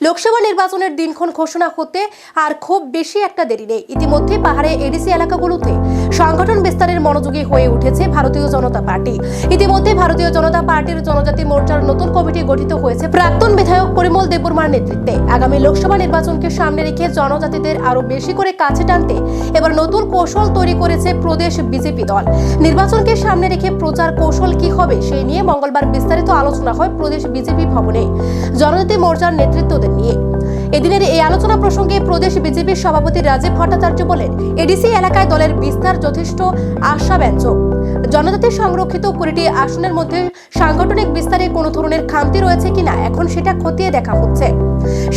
লোকসভা নির্বাচনের দিনক্ষণ ঘোষণা হতে আর খুব বেশি একটা দেরি নেই। ইতিমধ্যে পাহাড়ে এডিসি এলাকাগুলোতে সংগঠন বিস্তারের মনোযোগী হয়ে উঠেছে ভারতীয় জনতা পার্টি। ইতিমধ্যে ভারতীয় জনতা পার্টির জনজাতি মোর্চার নতুন কমিটি গঠিত হয়েছে প্রাক্তন বিধায়ক পরিমল দেববর্মার নেতৃত্বে। আগামী লোকসভা নির্বাচনকে সামনে রেখে জনজাতিদের আরো বেশি করে কাছে টানতে এবার নতুন কৌশল তৈরি করেছে প্রদেশ বিজেপি দল। নির্বাচনকে সামনে রেখে প্রচার কৌশল কি হবে সেই নিয়ে মঙ্গলবার বিস্তারিত আলোচনা হয় প্রদেশ বিজেপি ভবনে জনজাতি মোর্চার নেতৃত্বদের নিয়ে। এদিনের এই আলোচনা প্রসঙ্গে প্রদেশ বিজেপির সভাপতি রাজীব ভট্টাচার্য বলেন, এডিসি এলাকায় দলের বিস্তার যথেষ্ট আশাব্যঞ্জক। জনজাতি সংরক্ষিত 20টি আসনের মধ্যে সাংগঠনিক বিস্তারে কোনো ধরনের খামতি রয়েছে কিনা এখন সেটা খতিয়ে দেখা হচ্ছে।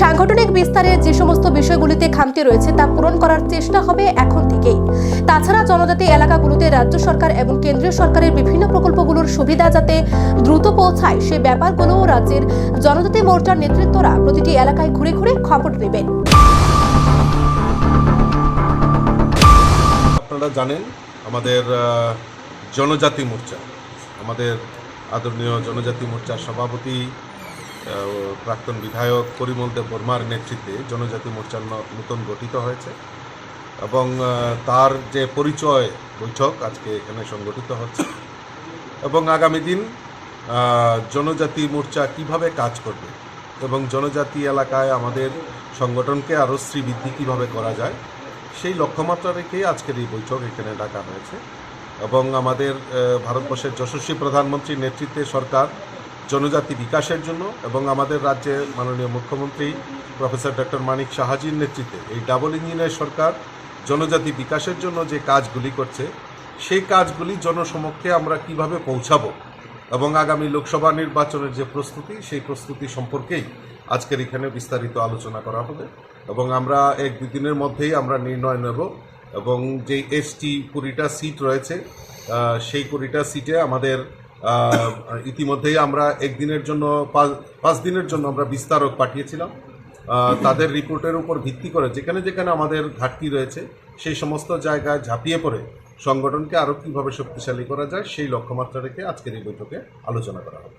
সাংগঠনিক বিস্তারের যে সমস্ত বিষয়গুলিতে খামতি রয়েছে তা পূরণ করার চেষ্টা হবে এখন থেকেই। তাছাড়া জনজাতি এলাকাগুলোতে রাজ্য সরকার এবং কেন্দ্রীয় সরকারের বিভিন্ন প্রকল্পগুলোর সুবিধা যাতে দ্রুত পৌঁছায় সে ব্যাপারগুলোও রাজ্যের জনজাতি মোর্চার নেতৃত্বরা প্রতিটি এলাকায় ঘুরে ঘুরে খবর নেবেন। আপনারা জানেন আমাদের জনজাতি মোর্চা, আমাদের আদরণীয় জনজাতি মোর্চার সভাপতি প্রাক্তন বিধায়ক পরিমল দেববর্মার নেতৃত্বে জনজাতি মোর্চার নতুন গঠিত হয়েছে এবং তার যে পরিচয় বৈঠক আজকে এখানে সংগঠিত হচ্ছে এবং আগামী দিন জনজাতি মোর্চা কিভাবে কাজ করবে এবং জনজাতি এলাকায় আমাদের সংগঠনকে আরও শ্রীবৃদ্ধি কীভাবে করা যায় সেই লক্ষ্যমাত্রা রেখে আজকের এই বৈঠক এখানে ডাকা হয়েছে এবং আমাদের ভারতবর্ষের যশস্বী প্রধানমন্ত্রীর নেতৃত্বে সরকার জনজাতি বিকাশের জন্য এবং আমাদের রাজ্যের মাননীয় মুখ্যমন্ত্রী প্রফেসর ডক্টর মানিক সাহাজির নেতৃত্বে এই ডাবল ইঞ্জিনের সরকার জনজাতি বিকাশের জন্য যে কাজগুলি করছে সেই কাজগুলি জনসমক্ষে আমরা কিভাবে পৌঁছাবো এবং আগামী লোকসভা নির্বাচনের যে প্রস্তুতি সেই প্রস্তুতি সম্পর্কেই আজকের এখানে বিস্তারিত আলোচনা করা হবে এবং আমরা 1-2 দিনের মধ্যেই আমরা নির্ণয় নেব এবং যে এসটি 20টা সিট রয়েছে সেই 20টা সিটে আমাদের ইতিমধ্যেই আমরা 1 দিনের জন্য 5 দিনের জন্য আমরা বিস্তারক পাঠিয়েছিলাম। তাদের রিপোর্টের উপর ভিত্তি করে যেখানে যেখানে আমাদের ঘাটতি রয়েছে সেই সমস্ত জায়গায় ঝাঁপিয়ে পড়ে সংগঠনকে আরও কীভাবে শক্তিশালী করা যায় সেই লক্ষ্যমাত্রা রেখে আজকের এই বৈঠকে আলোচনা করা হবে।